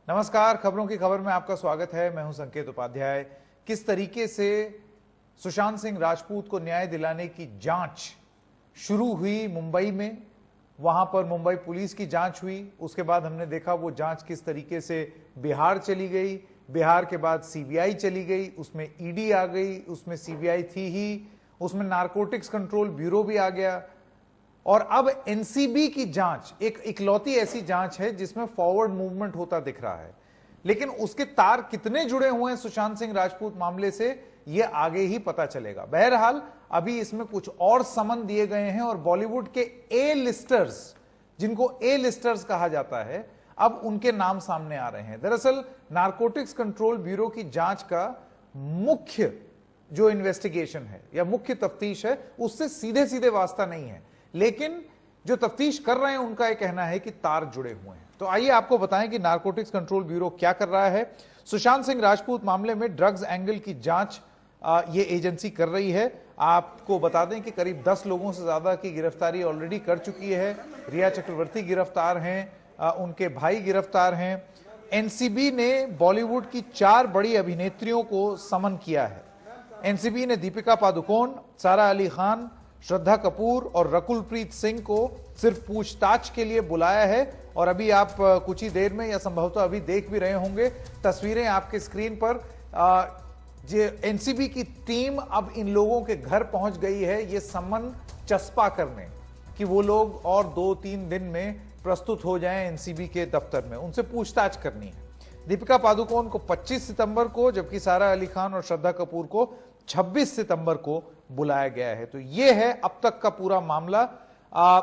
नमस्कार, खबरों की खबर में आपका स्वागत है। मैं हूं संकेत उपाध्याय। किस तरीके से सुशांत सिंह राजपूत को न्याय दिलाने की जांच शुरू हुई मुंबई में, वहां पर मुंबई पुलिस की जांच हुई, उसके बाद हमने देखा वो जांच किस तरीके से बिहार चली गई, बिहार के बाद सीबीआई चली गई, उसमें ईडी आ गई, उसमें सीबीआई थी ही, उसमें नारकोटिक्स कंट्रोल ब्यूरो भी आ गया, और अब एनसीबी की जांच एक इकलौती ऐसी जांच है जिसमें फॉरवर्ड मूवमेंट होता दिख रहा है। लेकिन उसके तार कितने जुड़े हुए हैं सुशांत सिंह राजपूत मामले से, यह आगे ही पता चलेगा। बहरहाल अभी इसमें कुछ और समन दिए गए हैं और बॉलीवुड के ए लिस्टर्स, जिनको ए लिस्टर्स कहा जाता है, अब उनके नाम सामने आ रहे हैं। दरअसल नारकोटिक्स कंट्रोल ब्यूरो की जांच का मुख्य जो इन्वेस्टिगेशन है या मुख्य तफ्तीश है, उससे सीधे सीधे वास्ता नहीं है, लेकिन जो तफ्तीश कर रहे हैं उनका यह कहना है कि तार जुड़े हुए हैं। तो आइए आपको बताएं कि नारकोटिक्स कंट्रोल ब्यूरो क्या कर रहा है। सुशांत सिंह राजपूत मामले में ड्रग्स एंगल की जांच ये एजेंसी कर रही है। आपको बता दें कि करीब 10 लोगों से ज्यादा की गिरफ्तारी ऑलरेडी कर चुकी है। रिया चक्रवर्ती गिरफ्तार हैं, उनके भाई गिरफ्तार हैं। एनसीबी ने बॉलीवुड की 4 बड़ी अभिनेत्रियों को समन किया है। एनसीबी ने दीपिका पादुकोण, सारा अली खान, श्रद्धा कपूर और रकुलप्रीत सिंह को सिर्फ पूछताछ के लिए बुलाया है। और अभी आप कुछ ही देर में या संभवतः अभी देख भी रहे होंगे तस्वीरें आपके स्क्रीन पर। जो एनसीबी की टीम अब इन लोगों के घर पहुंच गई है ये सम्मन चस्पा करने कि वो लोग और 2-3 दिन में प्रस्तुत हो जाएं एनसीबी के दफ्तर में, उनसे पूछताछ करनी है। दीपिका पादुकोण को 25 सितंबर को, जबकि सारा अली खान और श्रद्धा कपूर को 26 सितंबर को बुलाया गया है। तो यह है अब तक का पूरा मामला।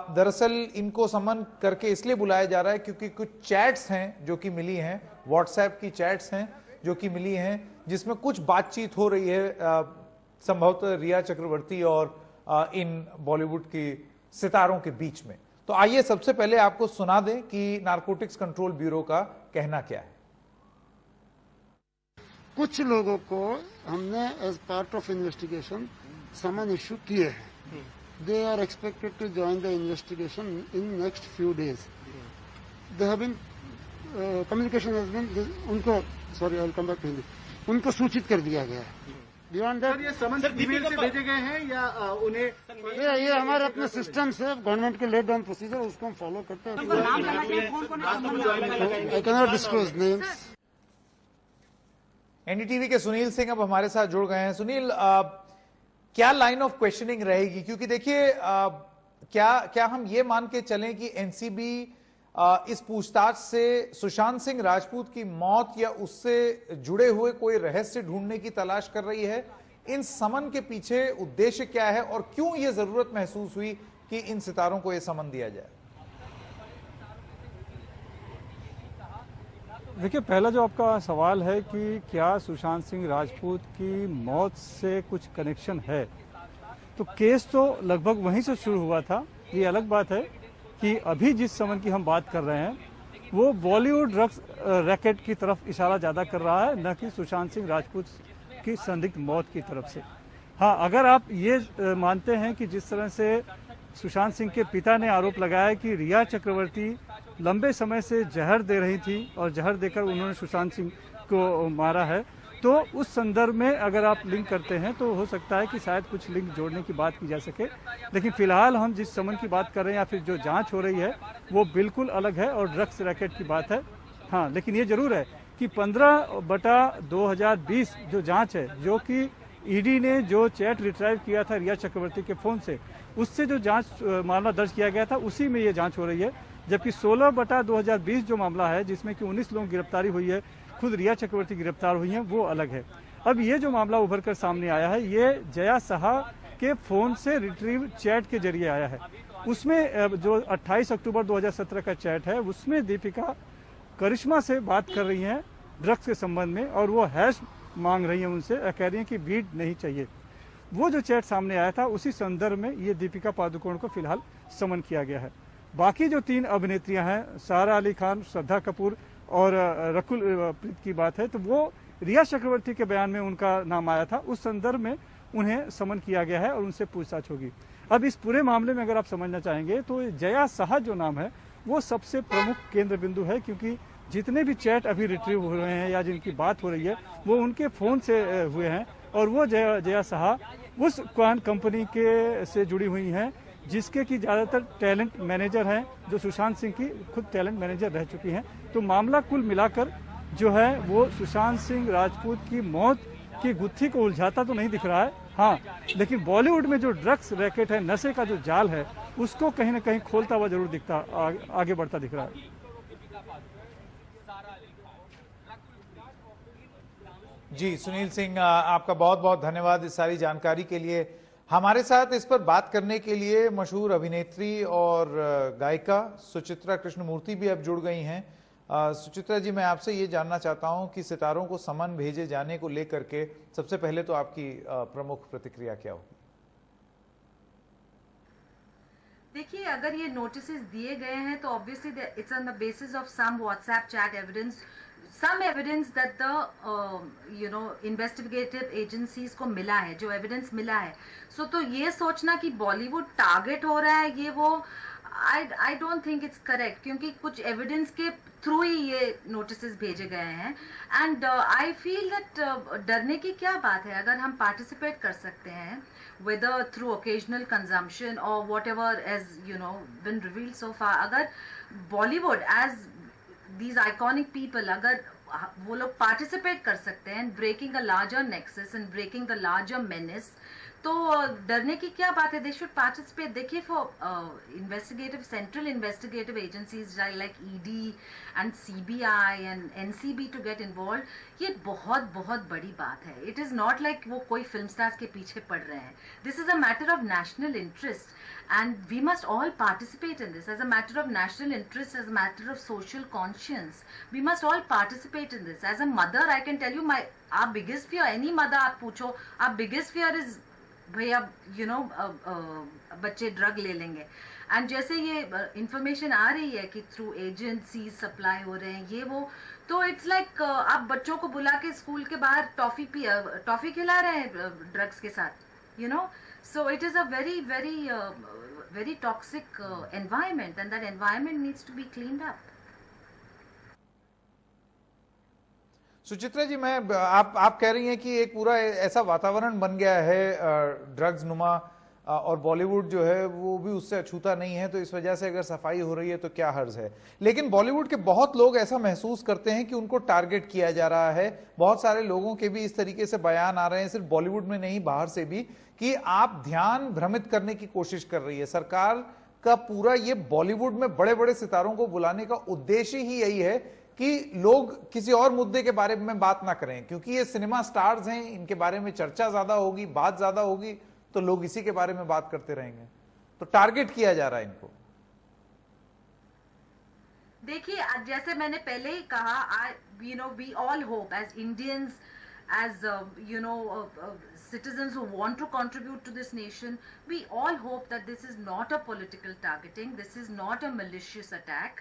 दरअसल इनको समन करके इसलिए बुलाया जा रहा है क्योंकि कुछ चैट्स हैं जो कि मिली हैं, व्हाट्सएप की चैट्स हैं जो कि मिली हैं, जिसमें कुछ बातचीत हो रही है संभवतः रिया चक्रवर्ती और इन बॉलीवुड की सितारों के बीच में। तो आइए सबसे पहले आपको सुना दें कि नारकोटिक्स कंट्रोल ब्यूरो का कहना क्या है। कुछ लोगों को हमने as part of investigation summon issue किए हैं। They are expected to join the investigation in next few days. They have been communication has been उनको sorry I will come back to Hindi, उनको सूचित कर दिया गया है। बियॉन्ड दैट ये समन ईमेल से भेजे गए हैं या उन्हें ये हमारे अपने सिस्टम से गवर्नमेंट के लेड डाउन प्रोसीजर उसको हम फॉलो करते हैं। I can not disclose names. NDTV के सुनील सिंह अब हमारे साथ जुड़ गए हैं। सुनील, क्या लाइन ऑफ क्वेश्चनिंग रहेगी? क्योंकि देखिए क्या हम ये मान के चलें कि एनसीबी इस पूछताछ से सुशांत सिंह राजपूत की मौत या उससे जुड़े हुए कोई रहस्य ढूंढने की तलाश कर रही है? इन समन के पीछे उद्देश्य क्या है और क्यों यह जरूरत महसूस हुई कि इन सितारों को यह समन दिया जाए? देखिए, पहला जो आपका सवाल है कि क्या सुशांत सिंह राजपूत की मौत से कुछ कनेक्शन है, तो केस तो लगभग वहीं से शुरू हुआ था। ये अलग बात है कि अभी जिस समन की हम बात कर रहे हैं वो बॉलीवुड ड्रग्स रैकेट की तरफ इशारा ज्यादा कर रहा है, न कि सुशांत सिंह राजपूत की संदिग्ध मौत की तरफ से। हाँ, अगर आप ये मानते हैं कि जिस तरह से सुशांत सिंह के पिता ने आरोप लगाया कि रिया चक्रवर्ती लंबे समय से जहर दे रही थी और जहर देकर उन्होंने सुशांत सिंह को मारा है, तो उस संदर्भ में अगर आप लिंक करते हैं तो हो सकता है कि शायद कुछ लिंक जोड़ने की बात की जा सके। लेकिन फिलहाल हम जिस समन की बात कर रहे हैं या फिर जो जांच हो रही है वो बिल्कुल अलग है और ड्रग्स रैकेट की बात है। हाँ, लेकिन ये जरूर है कि 15/2020 जो जांच है, जो कि ईडी ने जो चैट रिट्राइव किया था रिया चक्रवर्ती के फोन से, उससे जो जांच मामला दर्ज किया गया था उसी में ये जांच हो रही है। जबकि 16/2020 जो मामला है जिसमें कि 19 लोगों की गिरफ्तारी हुई है, खुद रिया चक्रवर्ती गिरफ्तार हुई हैं, वो अलग है। अब ये जो मामला उभर कर सामने आया है ये जया साहा के फोन से रिट्रीव चैट के जरिए आया है। उसमें जो 28 अक्टूबर 2017 का चैट है उसमें दीपिका करिश्मा से बात कर रही हैं ड्रग्स के संबंध में और वो हैश मांग रही हैं उनसे, कह रही हैं कि वीड नहीं चाहिए। वो जो चैट सामने आया था उसी संदर्भ में ये दीपिका पादुकोण को फिलहाल समन किया गया है। बाकी जो 3 अभिनेत्रियां हैं, सारा अली खान, श्रद्धा कपूर और रकुलप्रीत की बात है, तो वो रिया चक्रवर्ती के बयान में उनका नाम आया था, उस संदर्भ में उन्हें समन किया गया है और उनसे पूछताछ होगी। अब इस पूरे मामले में अगर आप समझना चाहेंगे तो जया साहा जो नाम है वो सबसे प्रमुख केंद्र बिंदु है, क्योंकि जितने भी चैट अभी रिट्रीव हो रहे हैं या जिनकी बात हो रही है वो उनके फ़ोन से हुए हैं, और वो जया साहा उस क्वान कंपनी के से जुड़ी हुई हैं जिसके की ज़्यादातर टैलेंट मैनेजर हैं, जो सुशांत सिंह की खुद टैलेंट मैनेजर रह चुकी हैं। तो मामला कुल मिलाकर जो है वो सुशांत सिंह राजपूत की मौत की गुत्थी को उलझाता तो नहीं दिख रहा है। हाँ, लेकिन बॉलीवुड में जो ड्रग्स रैकेट है, नशे का जो जाल है, उसको कहीं ना कहीं खोलता हुआ जरूर दिखता, आगे बढ़ता दिख रहा है। जी सुनील सिंह, आपका बहुत बहुत धन्यवाद इस सारी जानकारी के लिए। हमारे साथ इस पर बात करने के लिए मशहूर अभिनेत्री और गायिका सुचित्रा कृष्णमूर्ति भी अब जुड़ गई हैं। सुचित्रा जी, मैं आपसे ये जानना चाहता हूं कि सितारों को समन भेजे जाने को लेकर के सबसे पहले तो आपकी प्रमुख प्रतिक्रिया क्या होगी? देखिए, अगर ये नोटिसेस दिए गए हैं तो obviously it's on the basis of some WhatsApp chat evidence, some evidence that the investigative agencies को मिला है, जो एविडेंस मिला है। तो ये सोचना कि बॉलीवुड टारगेट हो रहा है, ये वो I don't think it's correct, क्योंकि कुछ एविडेंस के थ्रू ही ये नोटिसेस भेजे गए हैं। एंड आई फील दैट डरने की क्या बात है, अगर हम पार्टिसिपेट कर सकते हैं whether through occasional consumption or whatever as been revealed so far, अगर Bollywood as these iconic people, अगर वो लोग पार्टिसिपेट कर सकते हैं breaking a larger nexus and breaking the larger menace, तो डरने की क्या बात है। They should participate. देखिए, for investigative central investigative agencies like ED and CBI and NCB to get involve, ये बहुत बहुत बड़ी बात है। इट इज नॉट लाइक वो कोई फिल्म स्टार्स के पीछे पड़ रहे हैं। This is a matter of national interest and we must all participate in this as a matter of national interest, as a matter of social conscience. We must all participate in this. As a mother, I can tell you our biggest fear, any mother आप पूछो, our biggest fear is भैया बच्चे drug ले लेंगे। And जैसे ये information आ रही है कि थ्रू एजेंसी सप्लाई हो रहे हैं ये वो, तो इट्स लाइक आप बच्चों को बुला के स्कूल के बाहर टॉफी खिला रहे हैं ड्रग्स के साथ, So it is a very, very, very toxic environment, and that environment needs to be cleaned up. Suchitra जी, आप कह रही हैं कि एक पूरा ऐसा वातावरण बन गया है ड्रग्स नुमा, और बॉलीवुड जो है वो भी उससे अछूता नहीं है, तो इस वजह से अगर सफाई हो रही है तो क्या हर्ज है। लेकिन बॉलीवुड के बहुत लोग ऐसा महसूस करते हैं कि उनको टारगेट किया जा रहा है। बहुत सारे लोगों के भी इस तरीके से बयान आ रहे हैं, सिर्फ बॉलीवुड में नहीं बाहर से भी, कि आप ध्यान भ्रमित करने की कोशिश कर रही है। सरकार का पूरा ये बॉलीवुड में बड़े बड़े सितारों को बुलाने का उद्देश्य ही यही है कि लोग किसी और मुद्दे के बारे में बात ना करें, क्योंकि ये सिनेमा स्टार्स हैं, इनके बारे में चर्चा ज्यादा होगी, बात ज्यादा होगी, तो लोग इसी के बारे में बात करते रहेंगे। तो टारगेट किया जा रहा है इनको। देखिए, जैसे मैंने पहले ही कहा, we all hope as Indians, as citizens who want to contribute to this nation, we all hope that this is not a political targeting, this is not a malicious attack,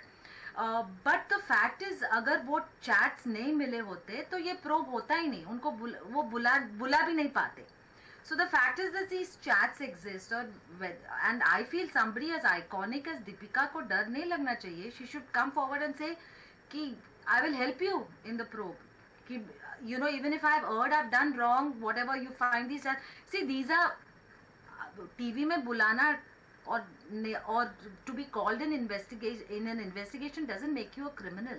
but the fact is अगर वो chats नहीं मिले होते तो ये probe होता ही नहीं, उनको वो बुला भी नहीं पाते। So the fact is that these chats exist, and I feel somebody as iconic as Deepika को डर नहीं लगना चाहिए। She should come forward and say कि I will help you in the probe, कि even if I've erred, I've done wrong, whatever you find these are, see, these are TV में बुलाना or to be called in an investigation doesn't make you a criminal.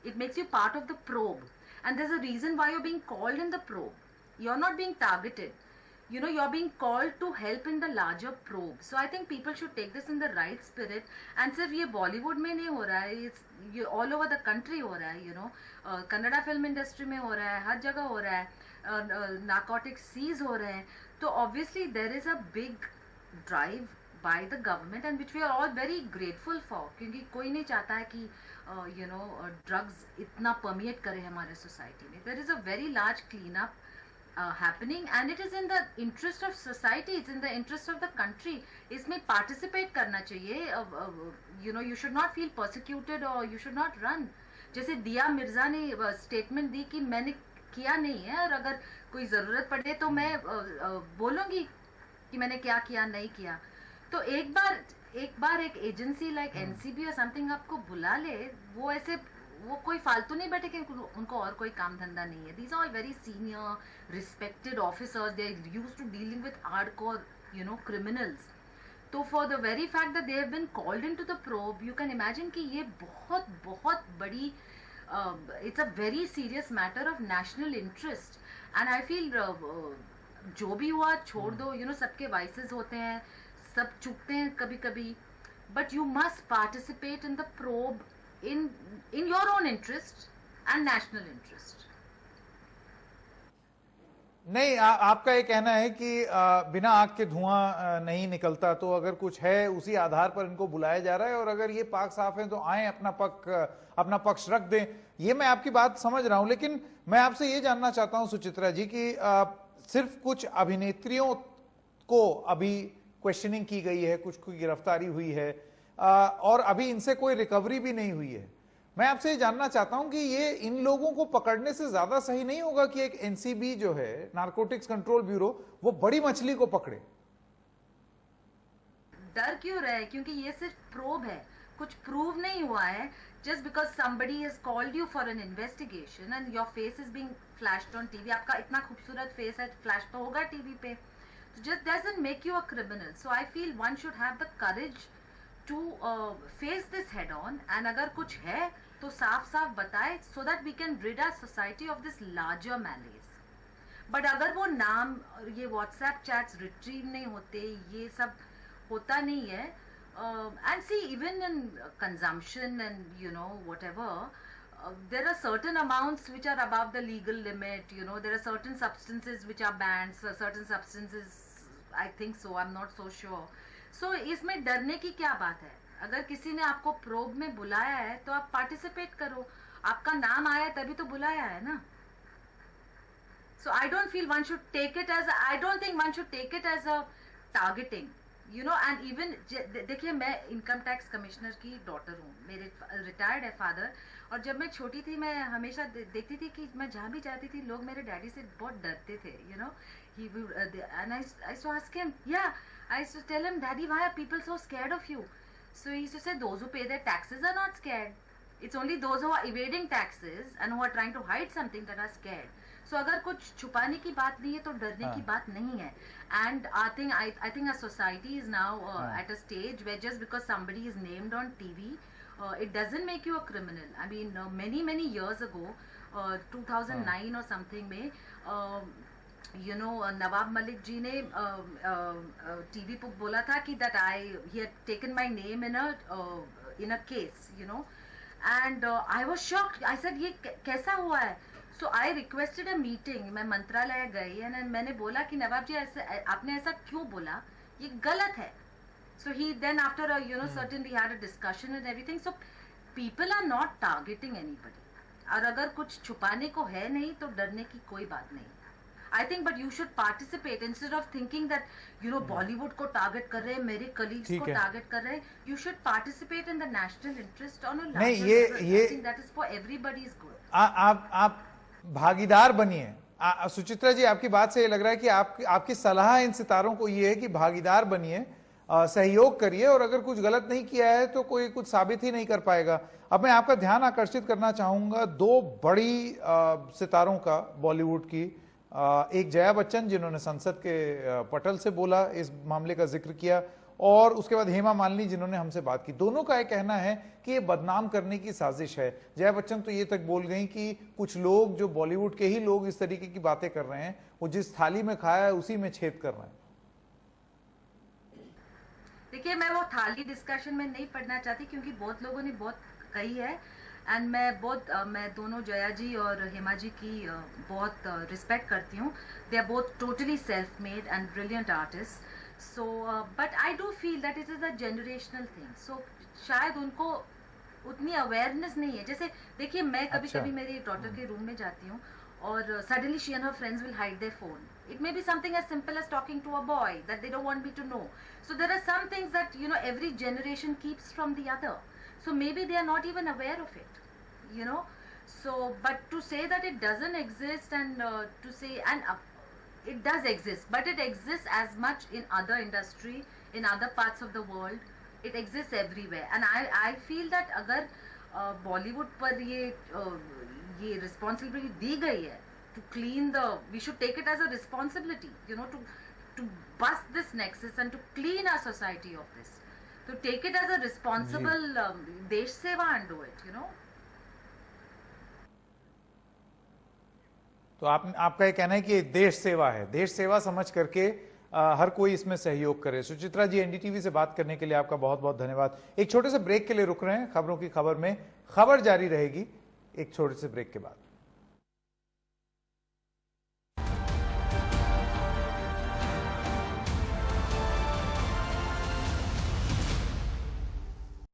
It makes you part of the probe, and there's a reason why you're being called in the probe. You're not being targeted, you're being called to help in the larger probe. So I think people should take this in the right spirit, and सिर्फ ये बॉलीवुड में नहीं हो रहा है, ये all over the country हो रहा है। कन्नड़ा फिल्म इंडस्ट्री में हो रहा है, हर जगह हो रहा है, नार्कोटिक्स सीज हो रहे हैं। तो obviously there is a big drive by the government, and which we are all very grateful for, क्योंकि कोई नहीं चाहता है कि ड्रग्स इतना परमिएट करे हमारे सोसाइटी में। there is a very large cleanup happening, and it is in the interest of society, it's in the interest of the country. इसमें participate करना चाहिए। you should not feel persecuted or you should not run. जैसे दिया मिर्जा ने statement दी कि मैंने किया नहीं है, और अगर कोई जरूरत पड़े तो मैं बोलूंगी कि मैंने क्या किया नहीं किया। तो एक बार एक एजेंसी लाइक एनसीबी और समथिंग आपको बुला ले, वो ऐसे वो कोई फालतू नहीं बैठे कि उनको और कोई काम धंधा नहीं है. These are all very senior, respected officers. They are used to dealing with hardcore, criminals. तो for the very fact that they have been called into the probe, you can imagine कि ये बहुत बहुत बड़ी it's a very serious matter of national interest. And I feel जो भी हुआ छोड़ दो, सबके vices होते हैं, सब चूकते हैं कभी कभी, but you must participate in the probe in your own interest and national interest. नहीं, आपका ये कहना है कि बिना आग के धुआं नहीं निकलता, तो अगर कुछ है उसी आधार पर इनको बुलाया जा रहा है, और अगर ये पाक साफ है तो आए अपना पक्ष रख दें. ये मैं आपकी बात समझ रहा हूं, लेकिन मैं आपसे ये जानना चाहता हूं सुचित्रा जी कि सिर्फ कुछ अभिनेत्रियों को अभी क्वेश्चनिंग की गई है, कुछ की गिरफ्तारी हुई है, और अभी इनसे कोई रिकवरी भी नहीं हुई है. मैं आपसे ये जानना चाहता हूं कि ये इन लोगों को पकड़ने से ज्यादा सही नहीं होगा कि एक एनसीबी जो है, नारकोटिक्स कंट्रोल ब्यूरो, वो बड़ी मछली को पकड़े? डर क्यों रहे? क्योंकि ये सिर्फ प्रोब है, कुछ प्रूव नहीं हुआ है. Just because somebody has called you for an investigation and your face is being flashed on TV, आपका इतना खूबसूरत फेस है, फ्लैश तो होगा टीवी पे, so just doesn't make you a criminal. So I feel one should have the courage to face this head on, and अगर कुछ है तो साफ साफ बताए, so that we can rid our society of this larger malaise. But अगर वो नाम, ये WhatsApp chats retrieve नहीं होते, ये सब होता नहीं है, and see, even in consumption and whatever, there are certain amounts which are above the legal limit. There are certain substances which are banned, certain substances, I think so, I'm not so sure. So इसमें डरने की क्या बात है? अगर किसी ने आपको प्रोब में बुलाया है तो आप पार्टिसिपेट करो, आपका नाम आया तभी तो बुलाया है ना. So I don't feel one should take it as I don't think one should take it as a targeting. And even देखिए, मैं इनकम टैक्स कमिश्नर की डॉटर हूँ, मेरे रिटायर्ड है फादर, और जब मैं छोटी थी मैं हमेशा देखती थी कि मैं जहाँ भी जाती थी लोग मेरे डैडी से बहुत डरते थे. He would, and I used to ask him, I used to tell him, Daddy, why are people so scared of you? So he used to say, those who pay their taxes are not scared. It's only those who are evading taxes and who are trying to hide something that are scared. So अगर कुछ छुपाने की बात नहीं है तो डरने की बात नहीं है. And I think our society is now at a stage where just because somebody is named on TV, it doesn't make you a criminal. I mean, many years ago, 2009 or something में, नवाब मलिक जी ने TV पर बोला था कि that he had taken my name in a case, and I was shocked. I said, ये कैसा हुआ है? So I requested a meeting. मैं मंत्रालय गई and मैंने बोला कि नवाब जी आपने ऐसा क्यों बोला, ये गलत है. So he then after certain we had a discussion and everything. So people are not targeting anybody. और अगर कुछ छुपाने को है नहीं तो डरने की कोई बात नहीं. I think, but you should participate instead of thinking that Bollywood को target कर रहे हैं, मेरे colleagues को target कर रहे हैं. You should participate in the national interest on a larger level. I think that is for everybody's good. आप भागीदार बनिए. सुचित्रा जी, आपकी बात से ये लग रहा है कि आपकी सलाह इन सितारों को ये है कि भागीदार बनिए, सहयोग करिए, और अगर कुछ गलत नहीं किया है तो कोई कुछ साबित ही नहीं कर पाएगा. अब मैं आपका ध्यान आकर्षित करना चाहूंगा दो बड़ी सितारों का बॉलीवुड की. एक जया बच्चन, जिन्होंने संसद के पटल से बोला, इस मामले का जिक्र किया, और उसके बाद हेमा मालिनी, जिन्होंने हमसे बात की. दोनों का यह कहना है कि ये बदनाम करने की साजिश है. जया बच्चन तो ये तक बोल गई कि कुछ लोग, जो बॉलीवुड के ही लोग इस तरीके की बातें कर रहे हैं, वो जिस थाली में खाया है उसी में छेद कर रहे हैं. देखिए, मैं वो थाली डिस्कशन में नहीं पढ़ना चाहती क्योंकि बहुत लोगों ने बहुत कही है, एंड मैं दोनों जया जी और हेमा जी की बहुत रिस्पेक्ट करती हूँ. They are both totally self made and brilliant artist. So, but I do feel that it is a generational thing. So, शायद उनको उतनी अवेयरनेस नहीं है. जैसे देखिए, मैं कभी मेरी डॉटर के रूम में जाती हूँ और suddenly she and her friends will hide their phone. It may be something as simple as talking to a boy that they don't want me to know. So there are some things that every generation keeps from the other. So maybe they are not even aware of it. So but to say that it doesn't exist and to say it does exist, but it exists as much in other industry, in other parts of the world. It exists everywhere, and I feel that अगर बॉलीवुड पर ये responsibility दी गई है to clean we should take it as a responsibility, you know, to bust this nexus and to clean our society of this, to take it as a responsible देश सेवा and do it, you know. तो आपका ये कहना है कि देश सेवा है, देश सेवा समझ करके हर कोई इसमें सहयोग करे. सुचित्रा जी, एनडीटीवी से बात करने के लिए आपका बहुत बहुत धन्यवाद. एक छोटे से ब्रेक के लिए रुक रहे हैं. खबरों की खबर में खबर जारी रहेगी एक छोटे से ब्रेक के बाद.